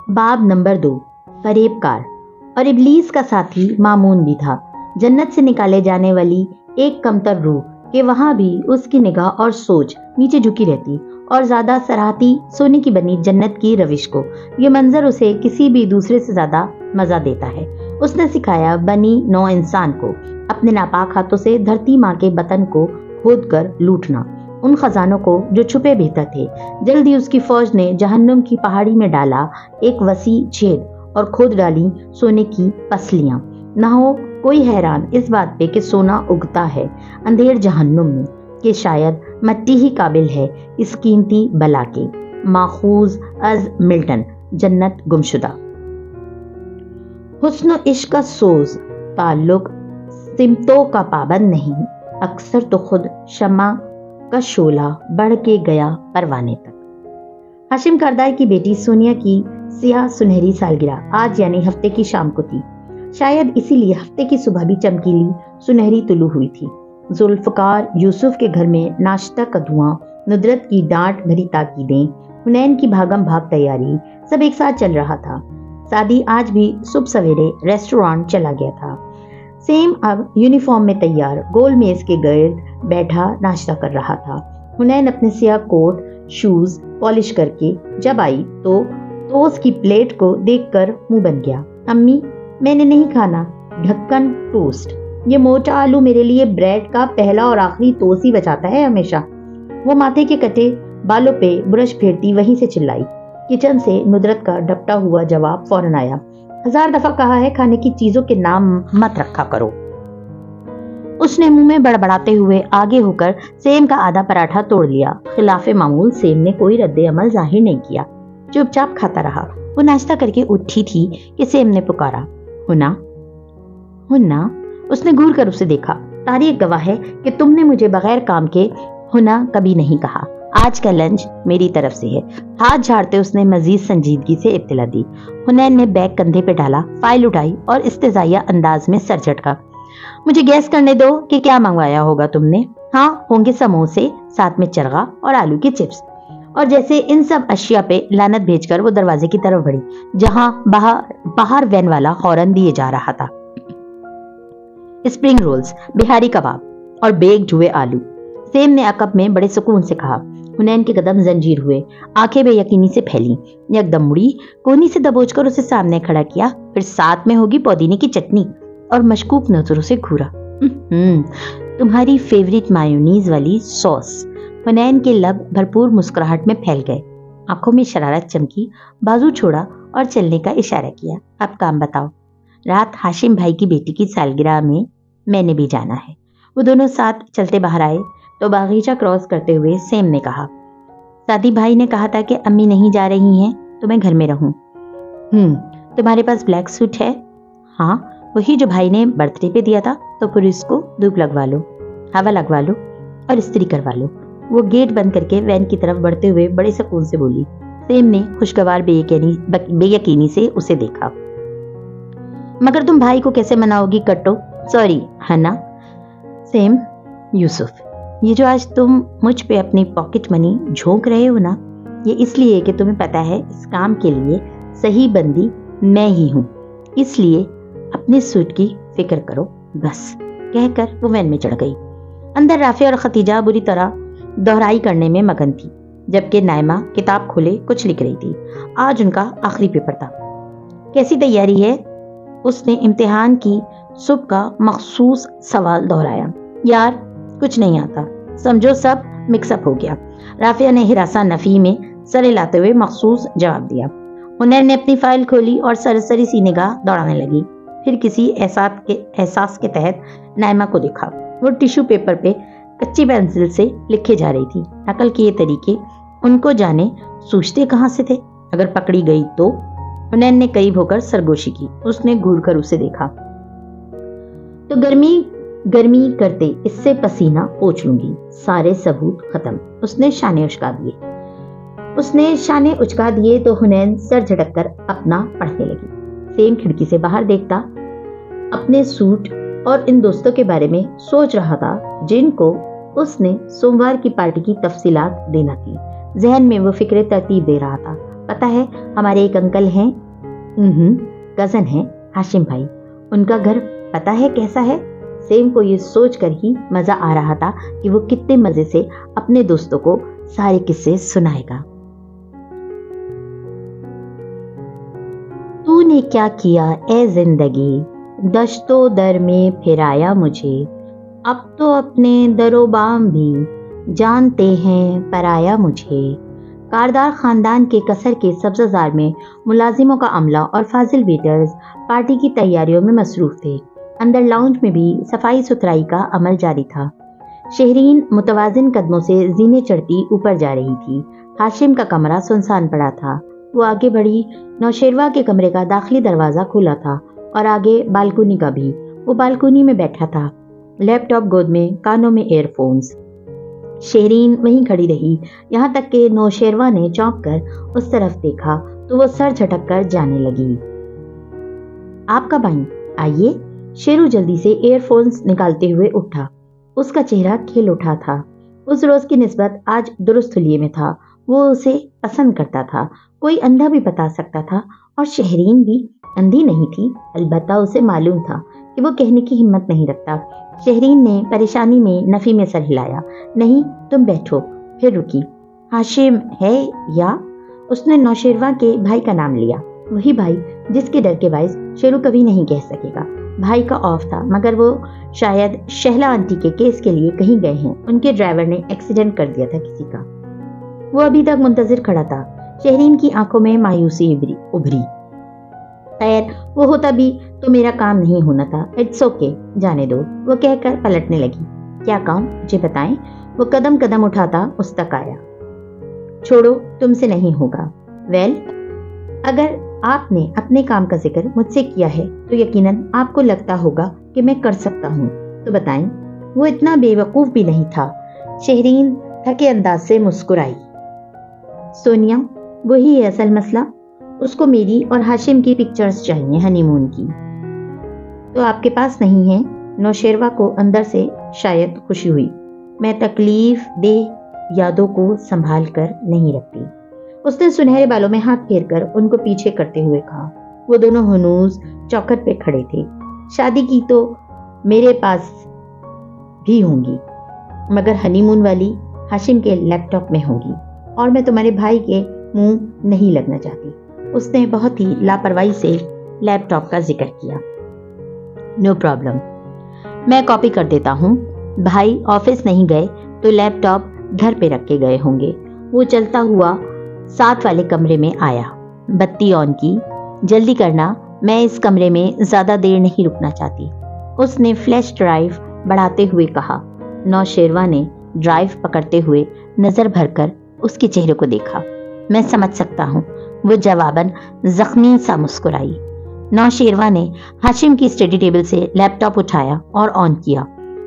باب نمبر 2، فریب کار۔ اور ابلیس کا ساتھی مامون بھی تھا، جنت سے نکالے جانے والی ایک کمتر روح کہ وہاں بھی اس کی نگاہ اور سوچ نیچے جھکی رہتی اور زیادہ سراہتی سونے کی بنی جنت کی روش کو۔ یہ منظر اسے کسی بھی دوسرے سے زیادہ مزہ دیتا ہے۔ اس نے سکھایا بنی نو انسان کو اپنے ناپاک ہاتھوں سے دھرتی ماں کے بطن کو کھود کر لوٹنا، ان خزانوں کو جو چھپے بہتر تھے۔ جلدی اس کی فوج نے جہنم کی پہاڑی میں ڈالا ایک وسیع چھید اور کھود ڈالی سونے کی پسلیاں۔ نہ ہو کوئی حیران اس بات پہ کہ سونا اگتا ہے اندھیر جہنم میں، کہ شاید مٹی ہی قابل ہے اس قیمتی بلا کے۔ ماخوذ از ملٹن، جنت گمشدہ۔ حسن و عشق کا سوز تعلق سمتوں کا پابند نہیں، اکثر تو خود شمع کا شعلہ بڑھ کے گیا پروانے تک۔ ہاشم کردار کی بیٹی سونیا کی سیاہ سنہری سالگرہ آج یعنی ہفتے کی شام کو تھی۔ شاید اسی لیے ہفتے کی صبح بھی چمکیلی سنہری طلوع ہوئی تھی۔ ذوالفقار یوسف کے گھر میں ناشتہ کا دھواں، ندرت کی ڈانٹ بھری تاکیدیں، حنین کی بھاگم بھاگ تیاری، سب ایک ساتھ چل رہا تھا۔ سعدی آج بھی صبح سویرے ریسٹورانٹ چلا گیا تھا۔ سیم اب یونیفارم میں تیار گول میز کے گرد بیٹھا ناشتہ کر رہا تھا۔ حنین اپنے سیاہ کوٹ شوز پالش کر کے جب آئی تو اس کی پلیٹ کو دیکھ کر منہ بن گیا۔ امی، میں نے نہیں کھانا۔ ڈھکن ٹوسٹ، یہ موٹا آلو میرے لیے بریڈ کا پہلا اور آخری توس ہی بچاتا ہے ہمیشہ۔ وہ ماتھے کے کٹے بالوں پہ برش پھیرتی وہیں سے چلائی۔ کچن سے ندرت کا ڈھپٹا ہوا جواب فوراً آیا۔ 1000 دفعہ کہا ہے کھانے کی چیزوں کے نام مت رکھا کرو۔ اس نے منہ میں بڑبڑاتے ہوئے آگے ہو کر سیم کا آدھا پراٹھا توڑ لیا۔ خلاف معمول سیم نے کوئی رد عمل ظاہر نہیں کیا، چپ چاپ کھاتا رہا۔ وہ ناشتہ کر کے اٹھی تھی کہ سیم نے پکارا، ہنا ہنا۔ اس نے گھور کر اسے دیکھا۔ تاریخ گواہ ہے کہ تم نے مجھے بغیر کام کے ہنا کبھی نہیں کہا۔ آج کا لنچ میری طرف سے ہے۔ ہاتھ جھاڑتے اس نے مزید سنجیدگی سے اطلاع دی۔ حنین نے بیگ کندھے پہ ڈالا، فائل اٹھائی اور استزائیہ انداز میں سر جھٹکا۔ مجھے گیس کرنے دو کہ کیا منگوایا ہوگا تم نے۔ ہاں، ہوں گے سموسے، ساتھ میں چرغا اور آلو کی چپس۔ اور جیسے ان سب اشیاء پہ لعنت بھیج کر وہ دروازے کی طرف بڑھی، جہاں باہر وین والا ہارن دیے جا رہا تھا۔ اسپرنگ رولز، بہاری کباب اور بیکڈ ہوئے آلو، سیم نے عقب میں بڑے سکون سے کہا۔ حنین کے قدم زنجیر ہوئے، آنکھیں بے یقینی سے پھیلی، یکدم مڑی، کونی سے دبوچ کر اسے سامنے کھڑا کیا، پھر ساتھ میں ہوگی پودینے کی چٹنی، اور مشکوک نظروں سے گھورا۔ تمہاری فیوریٹ مایونیز والی سوس۔ حنین کے لب بھرپور مسکراہٹ میں پھیل گئے، آنکھوں میں شرارت چمکی، بازو چھوڑا اور چلنے کا اشارہ کیا۔ اب کام بتاؤ۔ رات ہاشم بھائی کی بیٹی کی سالگرہ میں نے بھی جانا ہے۔ وہ دونوں ساتھ چلتے باہر آئے تو باغیچہ کراس کرتے ہوئے سیم نے کہا، سعدی بھائی نے کہا تھا کہ امی نہیں جا رہی ہیں تو میں گھر میں رہوں۔ تمہارے پاس بلیک سوٹ ہے؟ ہاں، وہی جو بھائی نے برتھ ڈے پہ دیا تھا، تو پھر اس کو دھوپ لگوا لو، ہوا لگوا لو اور استری کروا لو۔ وہ گیٹ بند کر کے وین کی طرف بڑھتے ہوئے بڑے سکون سے بولی۔ سیم نے خوشگوار بے یقینی سے اسے دیکھا۔ مگر تم بھائی کو کیسے مناؤ گی کٹو؟ سوری ہنا۔ سیم، یوسف، یہ جو آج تم مجھ پہ اپنی پاکٹ منی جھونک رہے ہو نا، یہ اس لیے کہ تمہیں پتا ہے اس کام کے لیے صحیح بندی میں ہی ہوں، اس لیے اپنے سوٹ کی فکر کرو بس، کہہ کر وہ وین میں چڑھ گئی۔ اندر رافع اور ختیجہ بری طرح دہرائی کرنے میں مگن تھی، جبکہ نائمہ کتاب کھولے کچھ لکھ رہی تھی۔ آج ان کا آخری پیپر تھا۔ کیسی تیاری ہے؟ اس نے امتحان کی صبح کا مخصوص سوال دہرایا۔ یار، کچھ نہیں آتا، سمجھو سب مکس اپ ہو گیا، رافعہ نے ہراساں نفی میں سر ہلاتے ہوئے مخصوص جواب دیا۔ حنین نے اپنی فائل کھولی اور سرسری سی نگاہ دوڑانے لگی، پھر کسی احساس کے تحت نائمہ کو دیکھا۔ وہ ٹیشو پیپر پہ کچی پینسل سے لکھے جا رہی تھی۔ نقل کے یہ طریقے ان کو جانے سوچتے کہاں سے تھے؟ اگر پکڑی گئی تو؟ حنین نے قریب ہو کر سرگوشی کی۔ اس نے گھور کر اسے دیکھا۔ تو گرمی کرتے اس سے پسینہ پوچھ لوں گی، سارے ثبوت ختم۔ اس نے شانے اچکا دیے تو حنین سر جھٹک کر اپنا پڑھنے لگی۔ سیم کھڑکی سے باہر دیکھتا اپنے سوٹ اور ان دوستوں کے بارے میں سوچ رہا تھا جن کو اس نے سوموار کی پارٹی کی تفصیلات دینا تھی۔ ذہن میں وہ فکریں ترتیب دے رہا تھا۔ पता है हमारे एक अंकल हैं, कजन है हाशिम भाई, उनका घर पता है कैसा है। सेम को ये सोचकर ही मजा आ रहा था कि वो कितने मजे से अपने दोस्तों को सारे किस्से सुनाएगा। तूने क्या किया ए जिंदगी, दश्तो दर में फिराया मुझे, अब तो अपने दरोबाम भी जानते हैं पराया मुझे। कारदार खानदान के कसर के सब्ज़ाजार में मुलाजिमों का अमला और फाजिल वेटर्स पार्टी की तैयारियों में मसरूफ थे। अंदर लाउंज में भी सफाई सुथराई का अमल जारी था। शहरीन मुतवाजिन कदमों से जीने चढ़ती ऊपर जा रही थी। हाशिम का कमरा सुनसान पड़ा था। वो आगे बढ़ी। नौशेरवा के कमरे का दाखिली दरवाज़ा खुला था और आगे बालकनी का भी। वो बालकनी में बैठा था, लैपटॉप गोद में, कानों में एयरफोन्स। शहरीन वहीं खड़ी रही, यहाँ तक कि नौशेरवा ने चौंक कर उस तरफ देखा तो वो सर झटक कर जाने लगी। आपका भाई, आइए। शेरू जल्दी से एयरफोन्स निकालते हुए उठा। उसका चेहरा खिल उठा था। उस रोज की निस्बत आज दुरुस्त हुलिये में था। वो उसे पसंद करता था। कोई अंधा भी बता सकता था और शहरीन भी अंधी नहीं थी। अलबत्ता उसे मालूम था कि वो कहने की हिम्मत नहीं रखता। शहरीन ने परेशानी में नफी में सर हिलाया। नहीं, तुम बैठो। फिर रुकी। हाशिम है या? उसने नौशेरवा के भाई का नाम लिया। वही भाई जिसके डर के बायस शेरू कभी नहीं कह सकेगा। भाई का ऑफ था, मगर वो शायद शहला आंटी के केस के लिए कहीं गए हैं। उनके ड्राइवर ने एक्सीडेंट कर दिया था किसी का। वो अभी तक मुंतजिर खड़ा था। शहरीन की आंखों में मायूसी उभरी। खैर, वो होता भी तो मेरा काम नहीं होना था। इट्स ओके, जाने दो, वो कहकर पलटने लगी। क्या काम, मुझे बताएं। वो कदम कदम उठाता उस तक आया। छोड़ो, तुमसे नहीं होगा। वेल, अगर आपने अपने काम का जिक्र मुझसे किया है तो यकीनन आपको लगता होगा कि मैं कर सकता हूँ, तो बताएं। वो इतना बेवकूफ भी नहीं था। शहरीन थके अंदाज से मुस्कुराई। सोनिया, वही है असल मसला। उसको मेरी और हाशिम की पिक्चर्स चाहिए हनीमून की। तो आपके पास नहीं है? नौशेरवा को अंदर से शायद खुशी हुई। मैं तकलीफ दे यादों को संभाल कर नहीं रखती। उसने सुनहरे बालों में हाथ फेरकर उनको पीछे करते हुए कहा। वो दोनों हनूज चौखट पे खड़े थे। शादी की तो मेरे पास भी होंगी, मगर हनीमून वाली हाशिम के लैपटॉप में होगी, और मैं तुम्हारे भाई के मुंह नहीं लगना चाहती। उसने बहुत ही लापरवाही से लैपटॉप का जिक्र किया। नो प्रॉब्लम, मैं कॉपी कर देता हूँ। भाई ऑफिस नहीं गए तो लैपटॉप घर पे रख के गए होंगे। वो चलता हुआ साथ वाले कमरे में आया। बत्ती ऑन की। जल्दी करना, मैं इस कमरे में ज्यादा देर नहीं रुकना चाहती। उसने फ्लैश ड्राइव बढ़ाते हुए कहा। नौशेरवा ने ड्राइव पकड़ते हुए नजर भरकर उसके चेहरे को देखा। मैं समझ सकता हूँ, वो जवाबन जख्मी सा मुस्कुराई। नौशेरवा ने हाशिम की स्टडी टेबल से लैपटॉप उठाया और ऑन किया।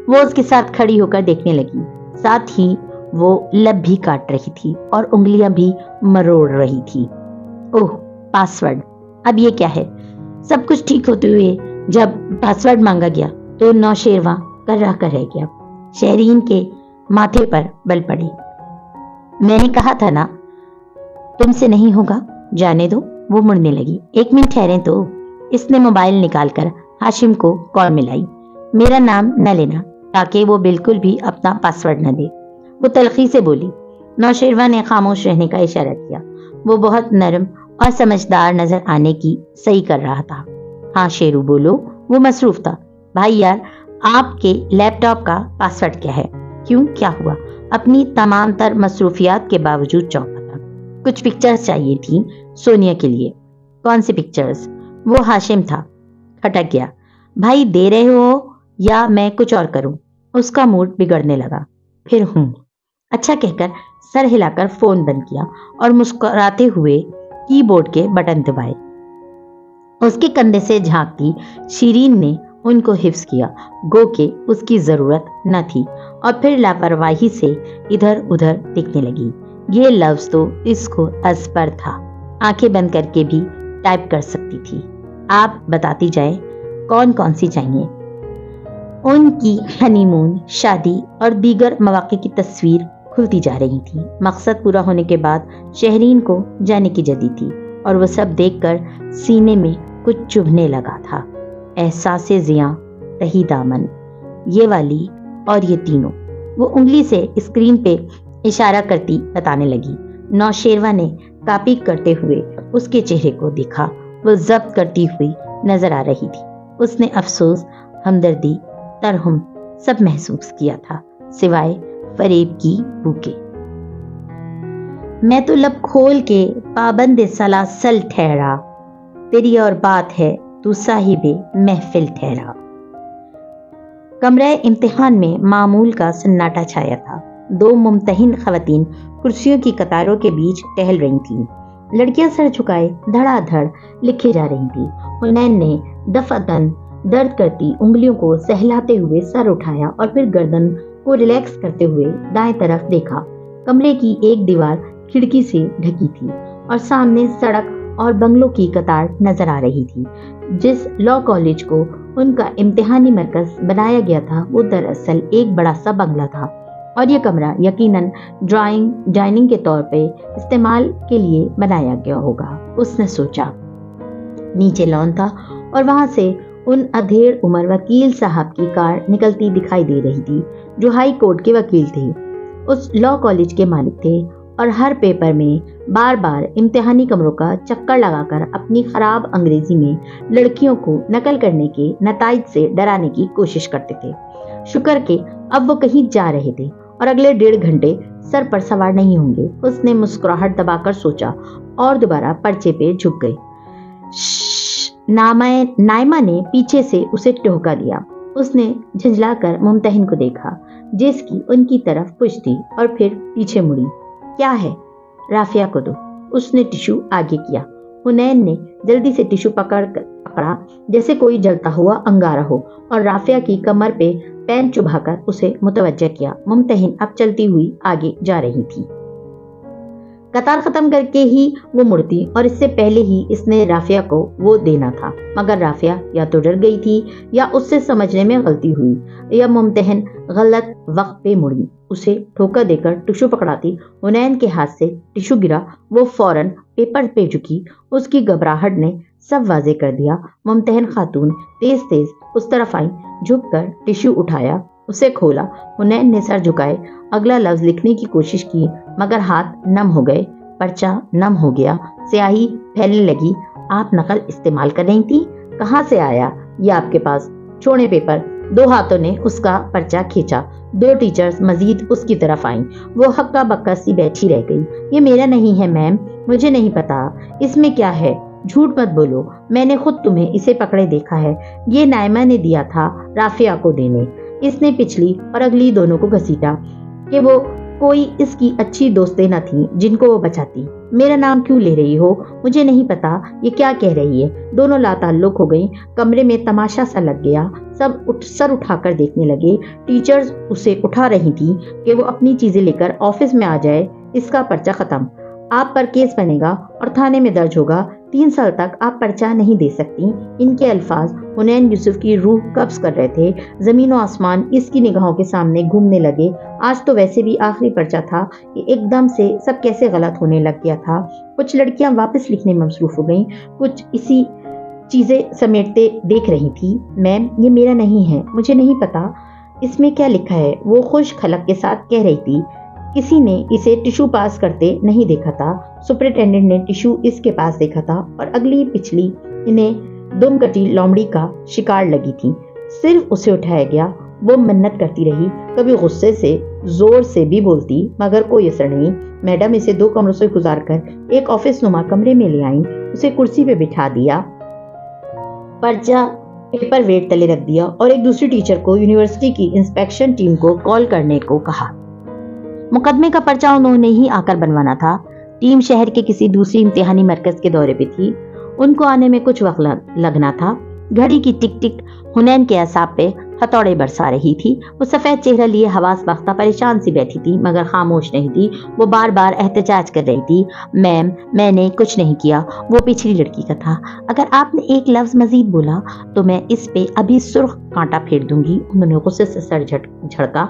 वो उसके साथ खड़ी होकर देखने लगी। साथ ही वो लब भी काट रही थी और उंगलियां भी मरोड़ रही थी। ओह, पासवर्ड, अब ये क्या है? सब कुछ ठीक होते हुए जब पासवर्ड मांगा गया तो नौशेरवा कर्रा कर रह गया। शहरीन के माथे पर बल पड़ी। मैंने कहा था ना, तुमसे नहीं होगा, जाने दो। वो मुड़ने लगी। एक मिनट ठहरें तो। इसने मोबाइल निकालकर हाशिम को कॉल मिलाई। मेरा नाम न लेना, ताकि वो बिल्कुल भी अपना पासवर्ड न दे। वो तलखी से बोली। नौशेरवा ने खामोश रहने का इशारा किया। वो बहुत नरम और समझदार नजर आने की सही कर रहा था। हाँ शेरू, बोलो। वो मसरूफ था। भाई यार, आपके लैपटॉप का पासवर्ड क्या है? क्यों, क्या हुआ? अपनी तमाम तर मसरूफियात के बावजूद चौंका था। कुछ पिक्चर्स चाहिए थी सोनिया के लिए। कौन सी पिक्चर्स? वो हाशिम था। खटक गया। भाई दे रहे हो या मैं कुछ और करूं? उसका मूड बिगड़ने लगा। फिर हूं, अच्छा कहकर सर हिलाकर फोन बंद किया और मुस्कुराते हुए कीबोर्ड के बटन दबाए। उसके कंधे से झांकती शीरीन ने उनको हिफ्ज किया, गो के उसकी जरूरत न थी, और फिर लापरवाही से इधर उधर देखने लगी। ये लफ्ज तो इसको असपर था। आंखें बंद करके भी टाइप कर सकती थी। आप बताती जाए कौन कौन सी चाहिए? उनकी हनीमून, शादी और दीगर मौके की तस्वीर کھلتی جا رہی تھی۔ مقصد پورا ہونے کے بعد شہرین کو جانے کی جلدی تھی اور وہ سب دیکھ کر سینے میں کچھ چبھنے لگا تھا۔ احساس زیاں، تہی دامن، یہ والی اور یہ تینوں، وہ انگلی سے اسکرین پہ اشارہ کرتی بتانے لگی۔ نوشیروہ نے کاپی کرتے ہوئے اس کے چہرے کو دیکھا، وہ ضبط کرتی ہوئی نظر آ رہی تھی۔ اس نے افسوس، ہمدردی، ترحم سب محسوس کیا تھا، سوائے فریب کی بو کے۔ میں تو لب کھول کے پابند سلاسل ٹھہرا، تیری اور بات ہے تو صاحب محفل ٹھہرا۔ کمرہ امتحان میں معمول کا سناٹا چھایا تھا۔ دو ممتحن خواتین کرسیوں کی قطاروں کے بیچ ٹہل رہی تھیں۔ لڑکیاں سر جھکائے دھڑا دھڑ لکھے جا رہی تھیں۔ حنین نے دفعتاً درد کرتی انگلیوں کو سہلاتے ہوئے سر اٹھایا اور پھر گردن کو ریلیکس کرتے ہوئے دائیں طرف دیکھا۔ کمرے کی ایک دیوار کھڑکی سے ڈھکی تھی اور سامنے سڑک اور بنگلوں کی قطار نظر آ رہی تھی۔ جس لاء کالج کو ان کا امتحانی مرکز بنایا گیا تھا وہ دراصل ایک بڑا سا بنگلہ تھا اور یہ کمرہ یقیناً ڈائننگ کے طور پہ استعمال کے لیے بنایا گیا ہوگا، اس نے سوچا۔ نیچے لان تھا اور وہاں سے ان ادھیڑ عمر وکیل صاحب کی کار نکلتی دکھائی دے رہی تھی جو ہائی کورٹ کے وکیل تھے، اس لاء کالج کے مالک تھے اور ہر پیپر میں بار بار امتحانی کمروں کا چکر لگا کر اپنی خراب انگریزی میں لڑکیوں کو نقل کرنے کے نتائج سے ڈرانے کی کوشش کرتے تھے۔ شکر کہ اب وہ کہیں جا رہے تھے اور اگلے 1.5 گھنٹے سر پر سوار نہیں ہوں گے۔ اس نے مسکراہٹ دبا کر سوچا اور دوبارہ پرچے پہ جھک گئی۔ نائمہ نے پیچھے سے اسے ٹھوکا دیا۔ اس نے جھنجلا کر ممتحن کو دیکھا جس کی ان کی طرف پشت تھی اور پھر پیچھے مڑی۔ کیا ہے؟ رافیہ کو دو، اس نے ٹیشو آگے کیا۔ حنین نے جلدی سے ٹیشو پکڑا جیسے کوئی جلتا ہوا انگارہ ہو اور رافیہ کی کمر پہ پین چبھا کر اسے متوجہ کیا۔ ممتحن اب چلتی ہوئی آگے جا رہی تھی۔ قطار ختم کر کے ہی وہ مڑتی اور اس سے پہلے ہی اس نے رافیہ کو وہ دینا تھا، مگر رافیہ یا تو ڈر گئی تھی یا اس سے سمجھنے میں غلطی ہوئی یا ممتحن غلط وقت پہ مڑی۔ اسے ٹھوکا دے کر ٹیشو پکڑاتی حنین کے ہاتھ سے ٹیشو گرا، وہ فوراً پیپر پہ جھکی۔ اس کی گھبراہٹ نے سب واضح کر دیا۔ ممتحن خاتون تیز تیز اس طرف آئی، جھک کر ٹیشو اٹھایا، اسے کھولا۔ حنین نے سر جھکائے اگلا لفظ لکھنے کی کوشش کی مگر ہاتھ نم ہو گئے، پرچہ نم ہو گیا، سیاہی پھیلنے لگی۔ آپ نقل استعمال کر رہی تھی؟ کہاں سے آیا یہ آپ کے پاس؟ چھوڑے پیپر۔ دو ہاتھوں نے اس کا پرچہ کھینچا۔ 2 ٹیچرز مزید اس کی طرف آئیں۔ وہ ہکا بکا سی بیٹھی رہ گئی۔ یہ میرا نہیں ہے میم، مجھے نہیں پتا اس میں کیا ہے۔ جھوٹ مت بولو، میں نے خود تمہیں اسے پکڑے دیکھا ہے، یہ نائمہ نے دیا تھا رافیہ کو دینے۔ اس نے پچھلی اور اگلی دونوں کو گھسیٹا کہ وہ کوئی اس کی اچھی دوستیں نہ تھیں جن کو وہ بچاتی۔ میرا نام کیوں لے رہی ہو؟ مجھے نہیں پتا یہ کیا کہہ رہی ہے۔ دونوں لا تعلق ہو گئیں۔ کمرے میں تماشا سا لگ گیا، سب سر اٹھا کر دیکھنے لگے۔ ٹیچرز اسے اٹھا رہی تھیں کہ وہ اپنی چیزیں لے کر آفس میں آ جائے۔ اس کا پرچہ ختم، آپ پر کیس بنے گا اور تھانے میں درج ہوگا۔ 3 سال تک آپ پرچہ نہیں دے سکتی۔ ان کے الفاظ حنین یوسف کی روح قبض کر رہے تھے۔ زمین و آسمان اس کی نگاہوں کے سامنے گھومنے لگے۔ آج تو ویسے بھی آخری پرچہ تھا، یہ ایک دم سے سب کیسے غلط ہونے لگ گیا تھا۔ کچھ لڑکیاں واپس لکھنے میں مصروف ہو گئیں، کچھ اسی چیزیں سمیٹتے دیکھ رہی تھی۔ میم یہ میرا نہیں ہے، مجھے نہیں پتا اس میں کیا لکھا ہے، وہ خوش خلق کے ساتھ کہہ رہی تھی۔ کسی نے اسے ٹیشو پاس کرتے نہیں دیکھا تھا۔ سپرنٹینڈنٹ نے ٹیشو اس کے پاس دیکھا تھا اور اگلی پچھلی انہیں دم کٹی لومڑی کا شکار لگی تھی۔ صرف اسے اٹھایا گیا۔ وہ منت کرتی رہی، کبھی غصے سے زور سے بھی بولتی مگر کوئی اثر نہیں۔ میڈم اسے 2 کمروں سے گزار کر ایک آفس نما کمرے میں لے آئیں، اسے کرسی پہ بٹھا دیا، پرچہ پیپر ویٹ تلے رکھ دیا اور ایک دوسری ٹیچر کو یونیورسٹی کی انسپیکشن ٹیم کو کال کرنے کو کہا۔ مقدمے کا پرچہ انہوں نے ہی آ کر بنوانا تھا۔ ٹیم شہر کے کسی دوسری امتحانی مرکز کے دورے پہ تھی، ان کو آنے میں کچھ وقت لگنا تھا۔ گھڑی کی ٹک ٹک حنین کے اعصاب پہ ہتھوڑے برسا رہی تھی۔ وہ سفید چہرہ لیے حواس باختہ پریشان سی بیٹھی تھی مگر خاموش نہیں تھی۔ وہ بار بار احتجاج کر رہی تھی، میم میں نے کچھ نہیں کیا، وہ پچھلی لڑکی کا تھا، اگر آپ نے ایک لفظ مزید بولا تو میں اس پہ ابھی سرخ کانٹا پھیر دوں گی۔ انہوں نے غصے سے سر جھڑکا۔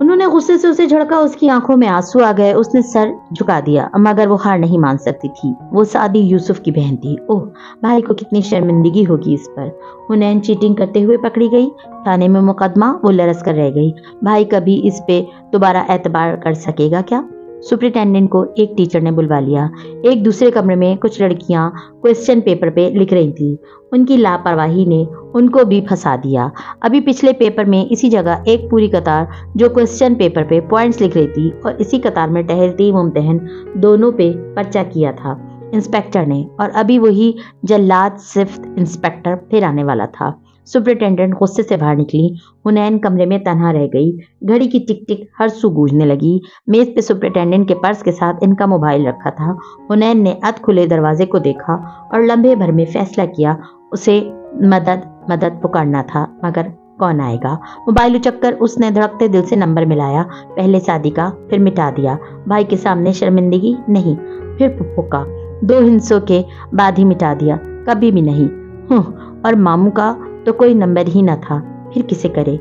उन्होंने गुस्से से उसे झड़का, उसकी आंखों में आंसू आ गए। उसने सर झुका दिया, मगर वो हार नहीं मान सकती थी। वो सादी यूसुफ की बहन थी। ओह, भाई को कितनी शर्मिंदगी होगी इस पर। हुनैन चीटिंग करते हुए पकड़ी गई, थाने में मुकदमा। वो लरस कर रह गई। भाई कभी इस पे दोबारा एतबार कर सकेगा क्या? सुपरिटेंडेंट को एक टीचर ने बुलवा लिया। एक दूसरे कमरे में कुछ लड़कियां क्वेश्चन पेपर पे लिख रही थी। उनकी लापरवाही ने उनको भी फंसा दिया। अभी पिछले पेपर में इसी जगह एक पूरी कतार जो क्वेश्चन पेपर पे पॉइंट्स लिख रही थी और इसी कतार में टहलती मुमतहन दोनों पे पर्चा किया था इंस्पेक्टर ने, और अभी वही जल्लाद सिफ्त इंस्पेक्टर फिर आने वाला था। सुपरिटेंडेंट गुस्से से बाहर निकली। हुनैन कमरे में तन्हा रह गई। घड़ी की टिक टिक हर सू गूंजने लगी। मेज पे सुपरिटेंडेंट के पर्स के साथ इनका मोबाइल रखा था। हुनैन ने अध खुले दरवाजे को देखा और लम्बे भर में फैसला किया उसे मदद मदद पुकारना था, मगर कौन आएगा? मोबाइल उचककर उसने धड़कते दिल से नंबर मिलाया। पहले सादी का, फिर मिटा दिया। भाई के सामने शर्मिंदगी नहीं, फिर फुफुका। 2 हिंसों के बाद ही मिटा दिया, कभी भी नहीं। और मामू का तो कोई नंबर ही न था, फिर किसे करे?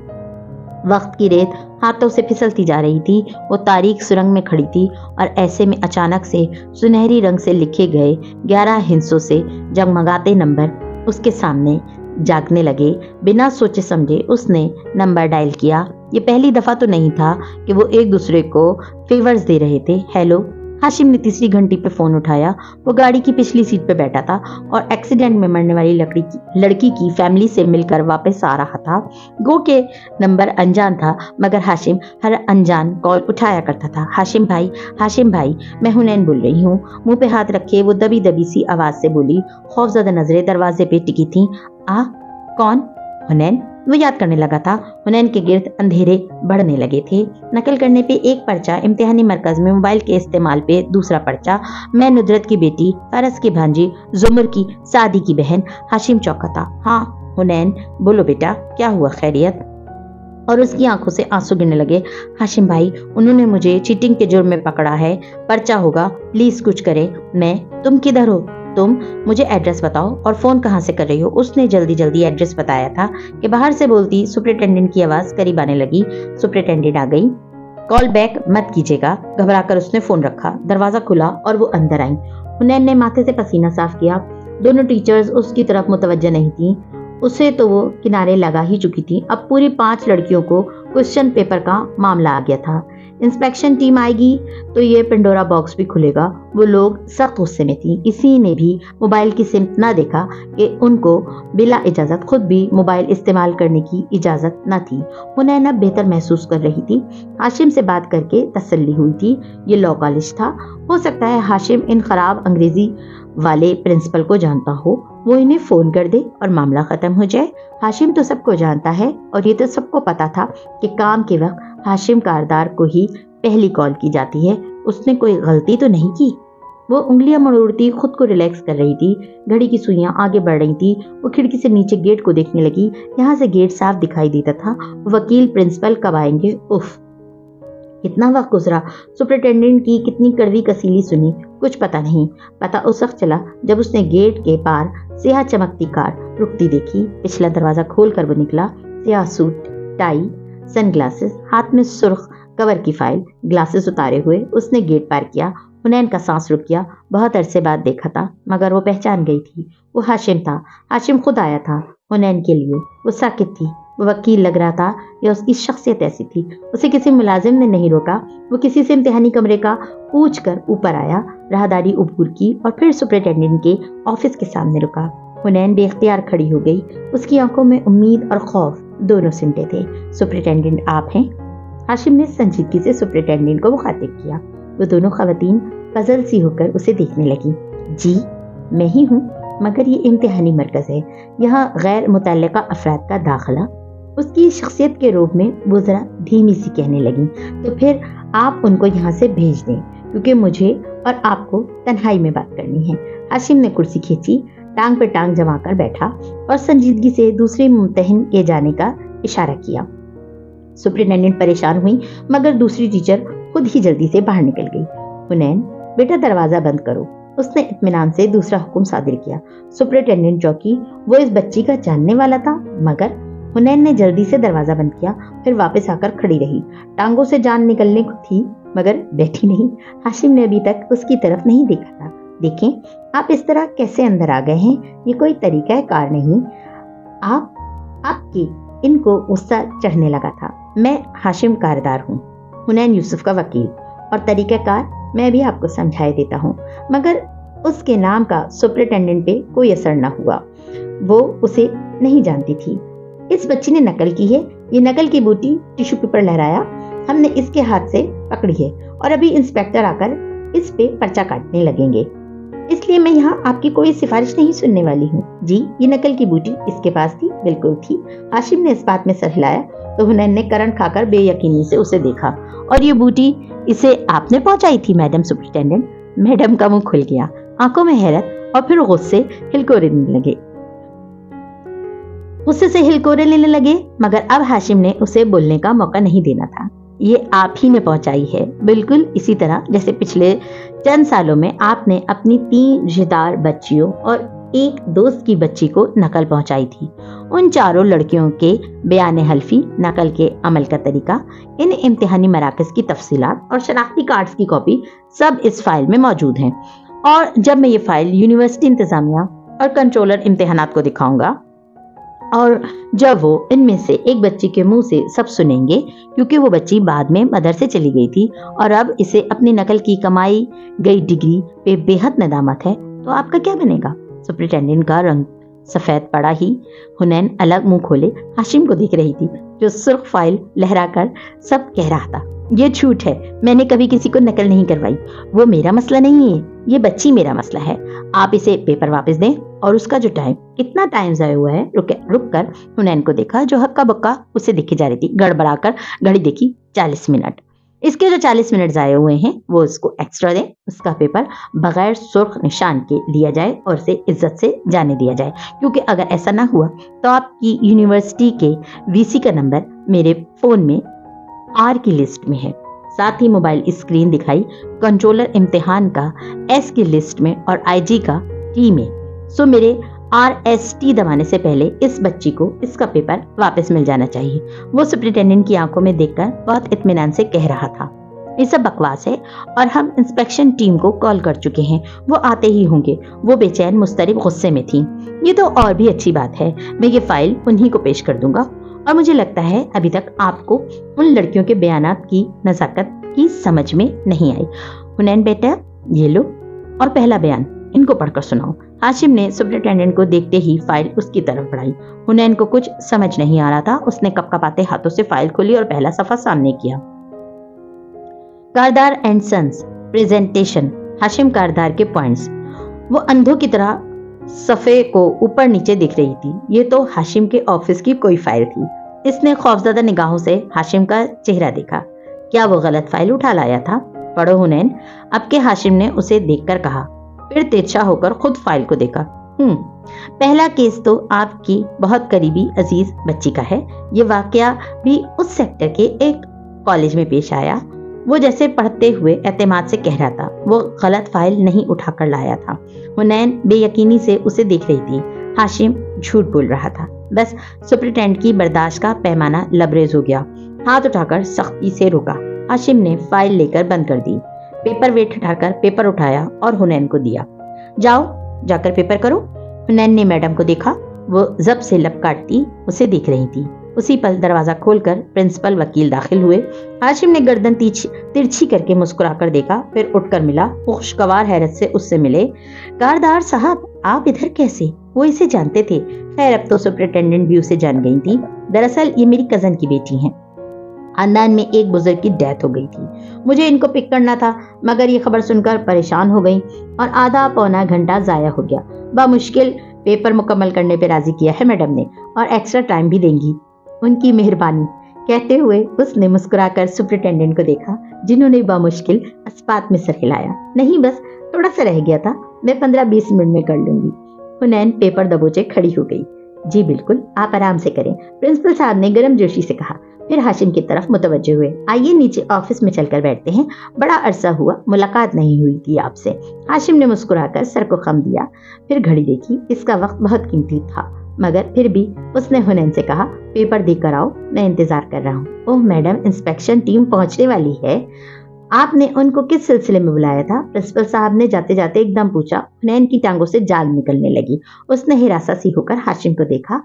वक्त की रेत हाथों से फिसलती जा रही थी। वो तारीख सुरंग में खड़ी थी और ऐसे में अचानक से सुनहरी रंग से लिखे गए 11 हिंसों से जगमगाते नंबर उसके सामने जागने लगे। बिना सोचे समझे उसने नंबर डायल किया। ये पहली दफा तो नहीं था कि वो एक दूसरे को फेवर्स दे रहे थे। हेलो। हाशिम ने तीसरी घंटी पे फोन उठाया। वो गाड़ी की पिछली सीट पे बैठा था और एक्सीडेंट में मरने वाली लड़की की फैमिली से मिलकर वापस आ रहा था। गो के नंबर अनजान था, मगर हाशिम हर अनजान कॉल उठाया करता था। हाशिम भाई, मैं हुनैन बोल रही हूँ। मुंह पे हाथ रखे वो दबी दबी सी आवाज से बोली। खौफजदा नजरें दरवाजे पे टिकी थी। कौन? हुनैन। वो याद करने लगा था। हुनैन के गिर्द अंधेरे बढ़ने लगे थे। नकल करने पे एक पर्चा, इम्तिहानी मरकज में मोबाइल के इस्तेमाल पे दूसरा पर्चा। मैं नुदरत की बेटी, फारस की भांजी, जुमर की सादी की बहन। हाशिम चौंका था। हाँ हुनैन, बोलो बेटा, क्या हुआ, खैरियत? और उसकी आंखों से आंसू गिरने लगे। हाशिम भाई, उन्होंने मुझे चीटिंग के जुर्म में पकड़ा है, पर्चा होगा, प्लीज कुछ करे। तुम किधर हो? तुम मुझे एड्रेस बताओ और फोन कहाँ से कर रही हो? उसने जल्दी एड्रेस बताया था कि बाहर से बोलती सुपरिटेंडेंट की आवाज करीब आने लगी। सुपरिटेंडेंट आ गई। कॉल बैक मत कीजिएगा। घबराकर उसने फोन रखा। दरवाजा खुला और वो अंदर आई। हुनैन ने माथे से पसीना साफ किया। दोनों टीचर्स उसकी तरफ मुतवज्जह नहीं थी। उसे तो वो किनारे लगा ही चुकी थी। अब पूरी 5 लड़कियों को क्वेश्चन पेपर का मामला आ गया था। इंस्पेक्शन टीम आएगी तो ये पेंडोरा बॉक्स भी खुलेगा। वो लोग सख्त गुस्से में थी। किसी ने भी मोबाइल की सिम ना देखा कि उनको बिला इजाजत खुद भी मोबाइल इस्तेमाल करने की इजाजत न थी। हुनैन अब बेहतर महसूस कर रही थी। हाशिम से बात करके तसल्ली हुई थी। ये लॉ कॉलेज था। हो सकता है हाशिम इन खराब अंग्रेजी वाले प्रिंसिपल को जानता हो। वो इन्हें फोन कर दे और मामला खत्म हो जाए। हाशिम तो सबको जानता है और ये तो सबको पता था कि काम के वक्त हाशिम कारदार को ही पहली कॉल की जाती है। उसने कोई गलती तो नहीं की। वो उंगलियां मरोड़ती खुद को रिलैक्स कर रही थी। घड़ी की सुइयां आगे बढ़ रही थी। वो खिड़की से नीचे गेट को देखने लगी। यहाँ से गेट साफ दिखाई देता था। वकील प्रिंसिपल कब आएंगे? उफ, कितना वक्त गुजरा। सुपरिटेंडेंट की कितनी कड़वी कसीली सुनी, कुछ पता नहीं। पता उस वक्त चला जब उसने गेट के पार सियाह चमकती कार रुकती देखी। पिछला दरवाजा खोलकर वो निकला। सियाह सूट, टाई, सनग्लासेस, हाथ में सुर्ख कवर की फाइल, ग्लासेस उतारे हुए उसने गेट पार किया। हुनैन का सांस रुक गया। बहुत अरसे बाद देखा था, मगर वो पहचान गई थी। वो हाशिम था। हाशिम खुद आया था हुनैन के लिए। वो साकित थी। वो वकील लग रहा था या उसकी शख्सियत ऐसी थी। उसे किसी मुलाजिम ने नहीं रोका। वो किसी से इम्तिहानी कमरे का पूछ कर ऊपर आया, राहदारी उबूर की और फिर सुपरिटेंडेंट के ऑफिस के सामने रुका। हुनैन बेख्तियार खड़ी हो गई। उसकी आंखों में उम्मीद और खौफ दोनों सिमटे थे। सुपरिटेंडेंट आप हैं? हाशिम ने संजीदगी से सुपरिटेंडेंट को मुखातिब किया। वो दोनों खवातीन पजल सी होकर उसे देखने लगी। जी मैं ही हूँ, मगर ये इम्तिहानी मरकज है, यहाँ गैर मुतल्लिका अफराद का दाखिला। उसकी शख्सियत के रूप में वो जरा धीमी सी कहने लगी। तो फिर आप उनको यहाँ से भेज दें, क्योंकि मुझे और आपको तन्हाई में बात करनी है। हाशिम ने कुर्सी खींची, टांग पे टांग जमा कर बैठा और संजीदगी से दूसरे मुम्तहिन के जाने का इशारा किया। सुपरिटेंडेंट परेशान हुई, मगर दूसरी टीचर खुद ही जल्दी से बाहर निकल गई। हुनैन, बेटा दरवाजा बंद करो। उसने इत्मीनान से दूसरा हुक्म सादिर किया। सुपरिटेंडेंट चौकी। वो इस बच्ची का जानने वाला था, मगर हुनैन ने जल्दी से दरवाजा बंद किया, फिर वापस आकर खड़ी रही। टांगों से जान निकलने को थी मगर बैठी नहीं। हाशिम ने अभी तक उसकी तरफ नहीं देखा था। देखें, आप इस तरह कैसे अंदर आ गए हैं, ये कोई तरीका कार नहीं। आपकी इनको गुस्सा चढ़ने लगा था। मैं हाशिम कारदार हूँ, हुनैन यूसुफ का वकील, और तरीक़ाकार मैं भी आपको समझाए देता हूँ। मगर उसके नाम का सुपरिटेंडेंट पे कोई असर न हुआ। वो उसे नहीं जानती थी। इस बच्ची ने नकल की है। ये नकल की बूटी टिश्यू पेपर लहराया, हमने इसके हाथ से पकड़ी है और अभी इंस्पेक्टर आकर इस पे पर्चा काटने लगेंगे। इसलिए मैं यहाँ आपकी कोई सिफारिश नहीं सुनने वाली हूँ। जी, ये नकल की बूटी इसके पास थी, बिल्कुल थी। हाशिम ने इस बात में सर हिलाया तो हुनैन ने करंट खाकर बेयकीनी से उसे देखा। और ये बूटी इसे आपने पहुंचाई थी मैडम सुपरिटेंडेंट? मैडम का मुंह खुल गया, आंखों में हैरत और फिर गुस्से हिलकोरे लेने लगे। गुस्से से हिलकोरे लेने लगे, मगर अब हाशिम ने उसे बोलने का मौका नहीं देना था। ये आप ही ने पहुंचाई है, बिल्कुल इसी तरह जैसे पिछले चंद सालों में आपने अपनी 3 रिश्तेदार बच्चियों और एक दोस्त की बच्ची को नकल पहुंचाई थी। उन चारों लड़कियों के बयान हल्फी, नकल के अमल का तरीका, इन इम्तिहानी मराकज़ की तफसीलात और शनाख्ती कार्ड्स की कॉपी सब इस फाइल में मौजूद हैं। और जब मैं ये फाइल यूनिवर्सिटी इंतजामिया और कंट्रोलर इम्तिहानात को दिखाऊंगा और जब वो इनमें से एक बच्ची के मुंह से सब सुनेंगे, क्योंकि वो बच्ची बाद में मदरसे चली गई थी और अब इसे अपनी नकल की कमाई गई डिग्री पे बेहद नदामत है, तो आपका क्या बनेगा? सुपरिटेंडेंट का रंग सफेद पड़ा ही हुनैन अलग मुंह खोले हाशिम को देख रही थी, जो सुर्ख फाइल लहराकर सब कह रहा था। ये झूठ है, मैंने कभी किसी को नकल नहीं करवाई। वो मेरा मसला नहीं है, ये बच्ची मेरा मसला है। आप इसे पेपर वापस दें। और उसका जो टाइम, कितना टाइम जाया हुआ है। रुक कर हुनैन को देखा, जो हक्का बक्का उसे दिखी जा रही थी। गड़बड़ाकर घड़ी देखी, 40 मिनट। इसके जो 40 मिनट जाए हुए हैं वो इसको एक्स्ट्रा दें। उसका पेपर बगैर सुर्ख निशान के लिया जाए और इसे इज्जत से जाने दिया जाए, क्योंकि अगर ऐसा ना हुआ तो आपकी यूनिवर्सिटी के वीसी का नंबर मेरे फोन में आर की लिस्ट में है। साथ ही मोबाइल स्क्रीन दिखाई कंट्रोलर इम्तिहान का एस की लिस्ट में और आईजी का टी में। सो मेरे RST दबाने से पहले इस बच्ची को इसका पेपर वापस मिल जाना चाहिए। वो सुपरिटेंडेंट की आंखों में देखकर बहुत इत्मीनान से कह रहा था, ये सब बकवास है और हम इंस्पेक्शन टीम को कॉल कर चुके हैं, वो आते ही होंगे। वो बेचैन मुस्तरिब गुस्से में थी। ये तो और भी अच्छी बात है, मैं ये फाइल उन्हीं को पेश कर दूंगा। और मुझे लगता है अभी तक आपको उन लड़कियों के बयानात की नजाकत की समझ में नहीं आई। हुनैन बेटा, ये लो और पहला बयान इनको पढ़कर सुनाओ। हाशिम ने सुपरिटेंडेंट को देखते ही फाइल उसकी तरफ बढ़ाई। हुनैन को कुछ समझ नहीं आ रहा था। उसने कपकपाते हाथों से फाइल खोली और पहला सफा सामने किया। कारदार एंड सन्स प्रेजेंटेशन, हाशिम कारदार के पॉइंट्स। वो अंधों की तरह सफे को ऊपर नीचे दिख रही थी। ये तो हाशिम के ऑफिस की कोई फाइल थी। इसने खौफजदा निगाहों से हाशिम का चेहरा देखा। क्या वो गलत फाइल उठा लाया था? पढ़ो हुनैन, अब के हाशिम ने उसे देखकर कहा, फिर तिरछा होकर खुद फाइल को देखा। पहला केस तो आपकी बहुत करीबी अजीज बच्ची का है। ये वाकया भी उस सेक्टर के एक कॉलेज में पेश आया। वो जैसे पढ़ते हुए एतमाद से कह रहा था, वो गलत फाइल नहीं उठाकर लाया था। हुनैन बेयकीनी से उसे देख रही थी। हाशिम झूठ बोल रहा था। बस सुपरिटेंडेंट की बर्दाश्त का पैमाना लबरेज हो गया। हाथ उठाकर सख्ती से रोका। हाशिम ने फाइल लेकर बंद कर दी। पेपर वेट हटाकर पेपर उठाया और हुनैन को दिया। जाओ, जाकर पेपर करो। हुनैन ने मैडम को देखा। वो जब से लब काटती उसे देख रही थी। उसी पल दरवाजा खोलकर प्रिंसिपल वकील दाखिल हुए। हाशिम ने गर्दन तिरछी करके मुस्कुराकर देखा, फिर उठकर मिला। खुशगवार हैरत से उससे मिले। कारदार साहब, आप इधर कैसे? वो इसे जानते थे। खैर, अब तो सुपरिटेंडेंट भी उसे जान गई थी। दरअसल ये मेरी कजन की बेटी है। खानदान में एक बुजुर्ग की डेथ हो गई थी। मुझे इनको पिक करना था, मगर ये खबर सुनकर परेशान हो गई और आधा पौना घंटा जाया हो गया। बामुश्किल पेपर मुकम्मल करने पे राजी किया है मैडम ने, और एक्स्ट्रा टाइम भी देंगी। उनकी मेहरबानी, कहते हुए उसने मुस्कुराकर सुपरिटेंडेंट को देखा, जिन्होंने बामुश्किल अस्पात में सर हिलाया। नहीं, बस थोड़ा सा रह गया था, मैं 15-20 मिनट में कर लूंगी। हुनैन पेपर दबोचे खड़ी हो गई। जी बिल्कुल, आप आराम से करें, प्रिंसिपल साहब ने गर्मजोशी से कहा। फिर हाशिम की तरफ मुतवज्जो हुए। आइए नीचे ऑफिस में चलकर बैठते हैं, बड़ा अरसा हुआ मुलाकात नहीं हुई थी आपसे। हाशिम ने मुस्कुराकर सर को खम दिया। फिर घड़ी देखी, इसका वक्त बहुत कीमती था। मगर फिर भी उसने हुनैन से कहा, पेपर देकर आओ, मैं इंतजार कर रहा हूँ। ओह मैडम, इंस्पेक्शन टीम पहुंचने वाली है। आपने उनको किस सिलसिले में बुलाया था? प्रिंसिपल साहब ने जाते जाते एकदम पूछा। हुनैन की टांगों से जान निकलने लगी। उसने हिरासा सी होकर हाशिम को देखा,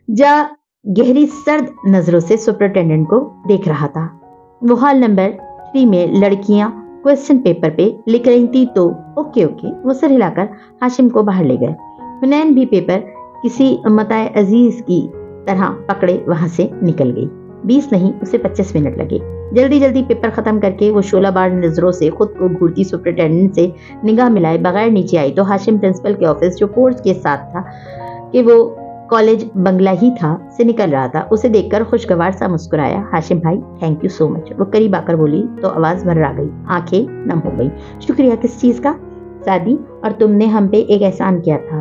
जा गहरी सर्द नजरों से सुपरिटेंडेंट को देख रहा था। वो हॉल नंबर 3 में लड़कियां क्वेश्चन पेपर पे लिख रही थी तो ओके वो सिर हिलाकर हाशिम को बाहर ले गए। हुनैन भी पेपर किसी मताए अजीज की तरह पकड़े वहां से निकल गई। 20 नहीं उसे 25 मिनट लगे। जल्दी जल्दी पेपर खत्म करके वो शोलाबार नजरों से खुद को घूरती सुपरिटेंडेंट से निगाह मिलाए बगैर नीचे आई तो हाशिम प्रिंसिपल के ऑफिस, जो फोर्स के साथ था कि वो कॉलेज बंगला ही था, से निकल रहा था। उसे देखकर खुशगवार सा मुस्कुराया। हाशिम भाई, थैंक यू सो मच। वो करीब आकर बोली तो आवाज भर्रा गई, आंखें नम हो गई। शुक्रिया किस चीज का? शादी, और तुमने हम पे एक एहसान किया था,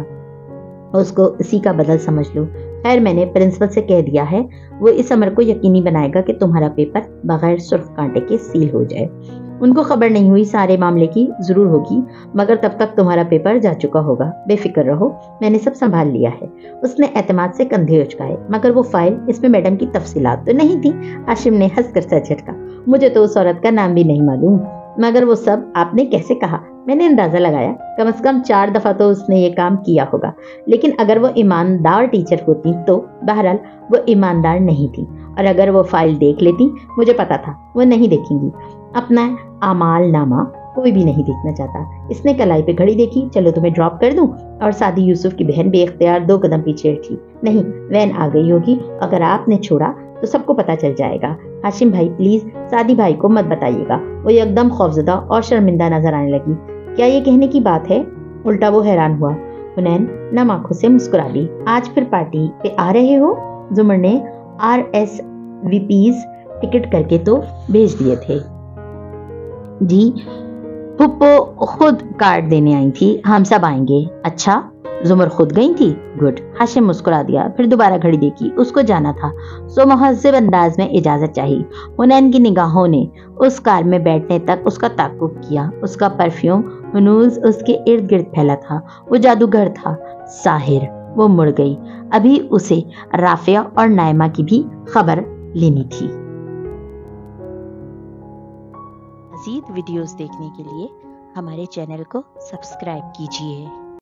उसको इसी का बदल समझ लो। खैर, मैंने प्रिंसिपल से कह दिया है, वो इस अमर को यकीनी बनाएगा कि तुम्हारा पेपर बगैर सुर्ख कांटे के सील हो जाए। उनको खबर नहीं हुई सारे मामले की जरूर होगी, मगर तब तक तुम्हारा पेपर जा चुका होगा। बेफिक्र रहो, मैंने सब संभाल लिया है। उसने एतमाद से कंधे उचकाए। मगर वो फाइल, इसमें मैडम की तफसीलात तो नहीं थी? हाशिम ने हंसकर सर झटका। मुझे तो उस औरत का नाम भी नहीं मालूम, मगर वो सब आपने कैसे कहा? मैंने अंदाजा लगाया, कम से कम 4 दफा तो उसने ये काम किया होगा। लेकिन अगर वो ईमानदार टीचर होती तो बहरहाल वो ईमानदार नहीं थी, और अगर वो फाइल देख लेती, मुझे पता था वो नहीं देखेंगी। अपना आमाल नामा कोई भी नहीं देखना चाहता। इसने कलाई पे घड़ी देखी, चलो तुम्हें ड्रॉप कर दूं, और सादी यूसुफ की बहन बेख्तियार 2 कदम पीछे हटी। नहीं, वैन आ गई होगी, अगर आपने छोड़ा तो सबको पता चल जाएगा। हाशिम भाई प्लीज सादी भाई को मत बताइएगा। वो एकदम खौफजदा और शर्मिंदा नजर आने लगी। क्या ये कहने की बात है? उल्टा वो हैरान हुआ। हुनैन नम आंखों से मुस्कुरा ली। आज फिर पार्टी पे आ रहे हो? जुमर ने RSVPs टिकट करके तो भेज दिए थे जी, पुप्पो खुद कार्ड देने आई थी, हम सब आएंगे। अच्छा, जुमर खुद गई थी? गुड। हाशिम मुस्कुरा दिया, फिर दोबारा घड़ी देखी। उसको जाना था, सो मुहज्जिब अंदाज में इजाजत चाहिए। हुनैन की निगाहों ने उस कार में बैठने तक उसका ताक़ुब किया। उसका परफ्यूम हनूज उसके इर्द गिर्द फैला था। वो जादूगर था, साहिर। वो मुड़ गई। अभी उसे राफिया और नायमा की भी खबर लेनी थी। मज़ीद वीडियोस देखने के लिए हमारे चैनल को सब्सक्राइब कीजिए।